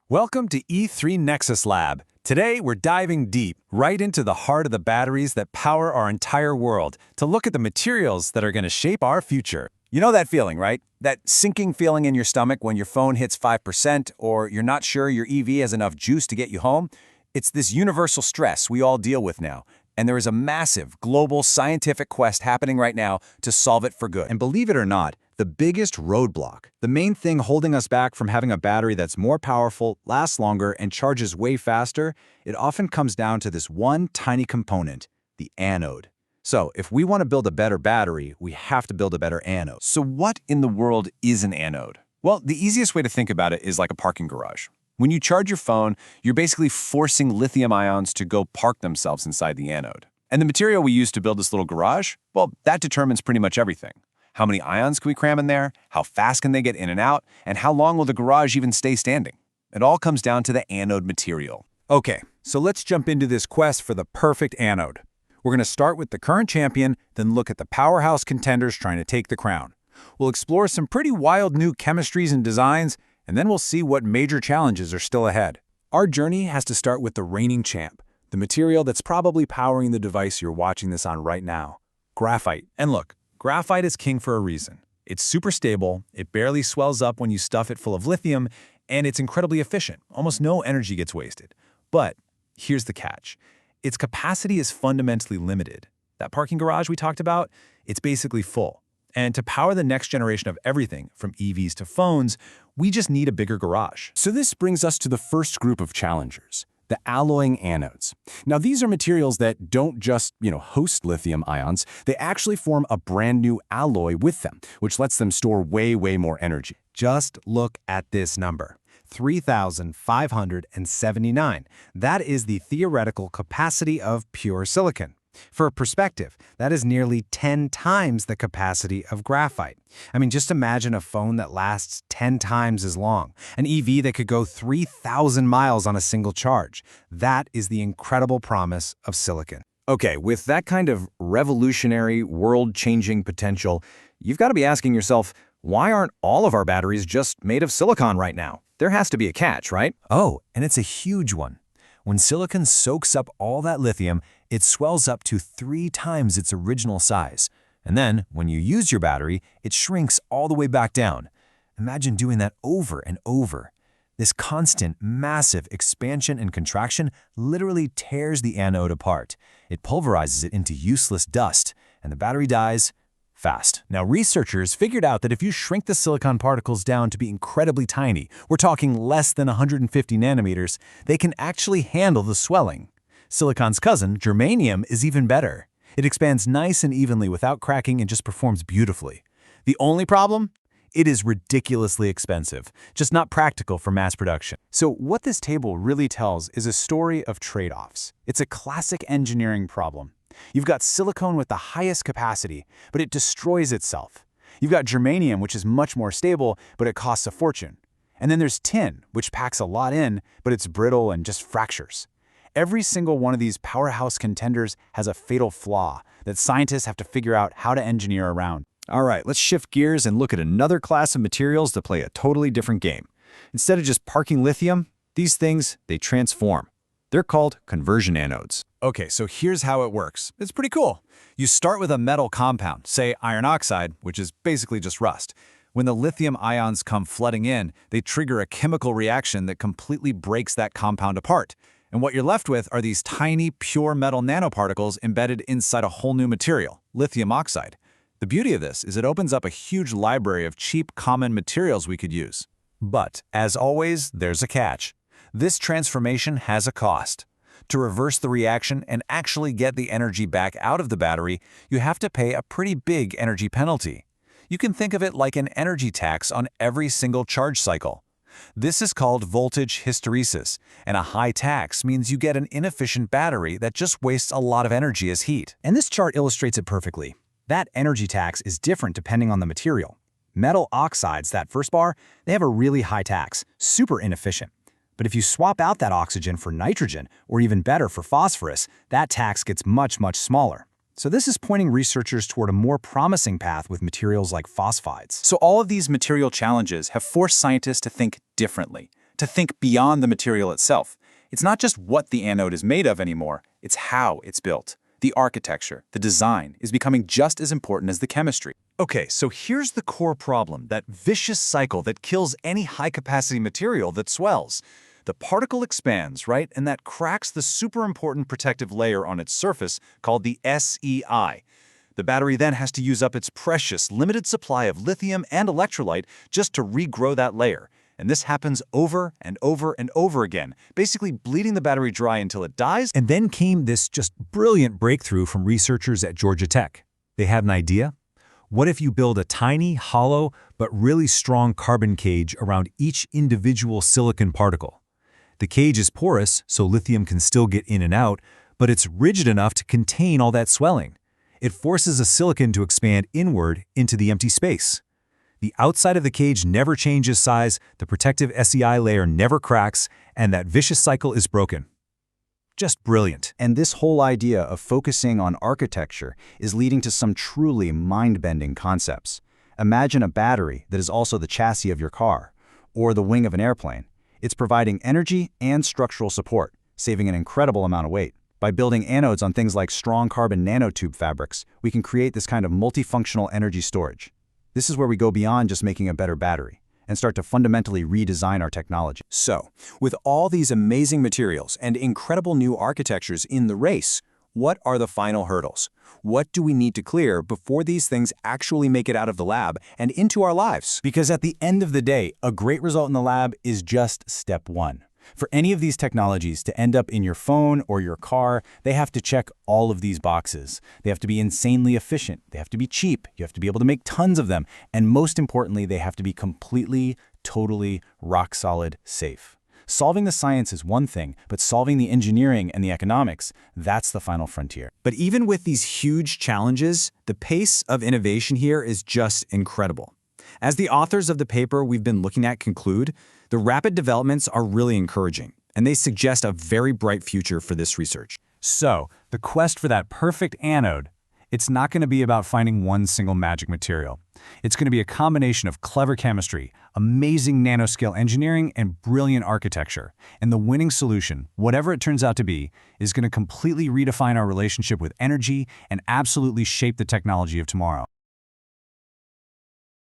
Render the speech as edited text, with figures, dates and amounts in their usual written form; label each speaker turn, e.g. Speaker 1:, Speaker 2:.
Speaker 1: Welcome to E3 Nexus Lab. Today, we're diving deep, right into the heart of the batteries that power our entire world, to look at the materials that are going to shape our future.
Speaker 2: You know that feeling, right? That sinking feeling in your stomach when your phone hits 5% or you're not sure your EV has enough juice to get you home? It's this universal stress we all deal with now. And there is a massive, global scientific quest happening right now to solve it for good.
Speaker 3: And believe it or not, the biggest roadblock, the main thing holding us back from having a battery that's more powerful, lasts longer, and charges way faster, it often comes down to this one tiny component, the anode. So if we want to build a better battery, we have to build a better anode.
Speaker 2: So what in the world is an anode? Well, the easiest way to think about it is like a parking garage. When you charge your phone, you're basically forcing lithium ions to go park themselves inside the anode. And the material we use to build this little garage, well, that determines pretty much everything. How many ions can we cram in there? How fast can they get in and out? And how long will the garage even stay standing? It all comes down to the anode material.
Speaker 1: Okay, so let's jump into this quest for the perfect anode. We're going to start with the current champion, then look at the powerhouse contenders trying to take the crown. We'll explore some pretty wild new chemistries and designs, and then we'll see what major challenges are still ahead. Our journey has to start with the reigning champ, the material that's probably powering the device you're watching this on right now, graphite. And look, graphite is king for a reason. It's super stable, it barely swells up when you stuff it full of lithium, and it's incredibly efficient. Almost no energy gets wasted. But here's the catch. Its capacity is fundamentally limited. That parking garage we talked about, it's basically full. And to power the next generation of everything, from EVs to phones, we just need a bigger garage.
Speaker 2: So this brings us to the first group of challengers, the alloying anodes. Now, these are materials that don't just, host lithium ions. They actually form a brand new alloy with them, which lets them store way more energy.
Speaker 4: Just look at this number. 3,579. That is the theoretical capacity of pure silicon. For perspective, that is nearly 10 times the capacity of graphite. I mean, just imagine a phone that lasts 10 times as long, an EV that could go 3,000 miles on a single charge. That is the incredible promise of silicon.
Speaker 2: Okay, with that kind of revolutionary, world-changing potential, you've got to be asking yourself, why aren't all of our batteries just made of silicon right now? There has to be a catch, right?
Speaker 1: Oh, and it's a huge one. When silicon soaks up all that lithium, it swells up to 3 times its original size. And then, when you use your battery, it shrinks all the way back down. Imagine doing that over and over. This constant, massive expansion and contraction literally tears the anode apart. It pulverizes it into useless dust, and the battery dies fast. Now, researchers figured out that if you shrink the silicon particles down to be incredibly tiny, we're talking less than 150 nanometers, they can actually handle the swelling. Silicon's cousin, germanium, is even better. It expands nice and evenly without cracking and just performs beautifully. The only problem? It is ridiculously expensive, just not practical for mass production. So what this table really tells is a story of trade-offs. It's a classic engineering problem. You've got silicon with the highest capacity, but it destroys itself. You've got germanium, which is much more stable, but it costs a fortune. And then there's tin, which packs a lot in, but it's brittle and just fractures. Every single one of these powerhouse contenders has a fatal flaw that scientists have to figure out how to engineer around.
Speaker 3: All right, let's shift gears and look at another class of materials to play a totally different game. Instead of just parking lithium, these things, they transform. They're called conversion anodes.
Speaker 1: Okay, so here's how it works. It's pretty cool. You start with a metal compound, say iron oxide, which is basically just rust. When the lithium ions come flooding in, they trigger a chemical reaction that completely breaks that compound apart. And what you're left with are these tiny, pure metal nanoparticles embedded inside a whole new material, lithium oxide. The beauty of this is it opens up a huge library of cheap, common materials we could use. But, as always, there's a catch. This transformation has a cost. To reverse the reaction and actually get the energy back out of the battery, you have to pay a pretty big energy penalty. You can think of it like an energy tax on every single charge cycle. This is called voltage hysteresis, and a high tax means you get an inefficient battery that just wastes a lot of energy as heat.
Speaker 4: And this chart illustrates it perfectly. That energy tax is different depending on the material. Metal oxides, that first bar, they have a really high tax, super inefficient. But if you swap out that oxygen for nitrogen, or even better for phosphorus, that tax gets much smaller. So this is pointing researchers toward a more promising path with materials like phosphides.
Speaker 1: So all of these material challenges have forced scientists to think differently,
Speaker 3: to think beyond the material itself. It's not just what the anode is made of anymore, it's how it's built. The architecture, the design, is becoming just as important as the chemistry. Okay, so here's the core problem, that vicious cycle that kills any high-capacity material that swells. The particle expands, right, and that cracks the super important protective layer on its surface called the SEI. The battery then has to use up its precious, limited supply of lithium and electrolyte just to regrow that layer. And this happens over and over and over again, basically bleeding the battery dry until it dies.
Speaker 1: And then came this just brilliant breakthrough from researchers at Georgia Tech. They had an idea. What if you build a tiny, hollow, but really strong carbon cage around each individual silicon particle? The cage is porous, so lithium can still get in and out, but it's rigid enough to contain all that swelling. It forces a silicon to expand inward into the empty space. The outside of the cage never changes size, the protective SEI layer never cracks, and that vicious cycle is broken. Just brilliant.
Speaker 3: And this whole idea of focusing on architecture is leading to some truly mind-bending concepts. Imagine a battery that is also the chassis of your car, or the wing of an airplane. It's providing energy and structural support, saving an incredible amount of weight. By building anodes on things like strong carbon nanotube fabrics, we can create this kind of multifunctional energy storage. This is where we go beyond just making a better battery and start to fundamentally redesign our technology.
Speaker 2: So, with all these amazing materials and incredible new architectures in the race, what are the final hurdles? What do we need to clear before these things actually make it out of the lab and into our lives?
Speaker 3: Because at the end of the day, a great result in the lab is just step one. For any of these technologies to end up in your phone or your car, they have to check all of these boxes. They have to be insanely efficient. They have to be cheap. You have to be able to make tons of them. And most importantly, they have to be completely, totally, rock-solid safe. Solving the science is one thing, but solving the engineering and the economics, that's the final frontier.
Speaker 2: But even with these huge challenges, the pace of innovation here is just incredible. As the authors of the paper we've been looking at conclude, the rapid developments are really encouraging, and they suggest a very bright future for this research.
Speaker 3: So, the quest for that perfect anode, it's not going to be about finding one single magic material. It's going to be a combination of clever chemistry, amazing nanoscale engineering, and brilliant architecture. And the winning solution, whatever it turns out to be, is going to completely redefine our relationship with energy and absolutely shape the technology of tomorrow.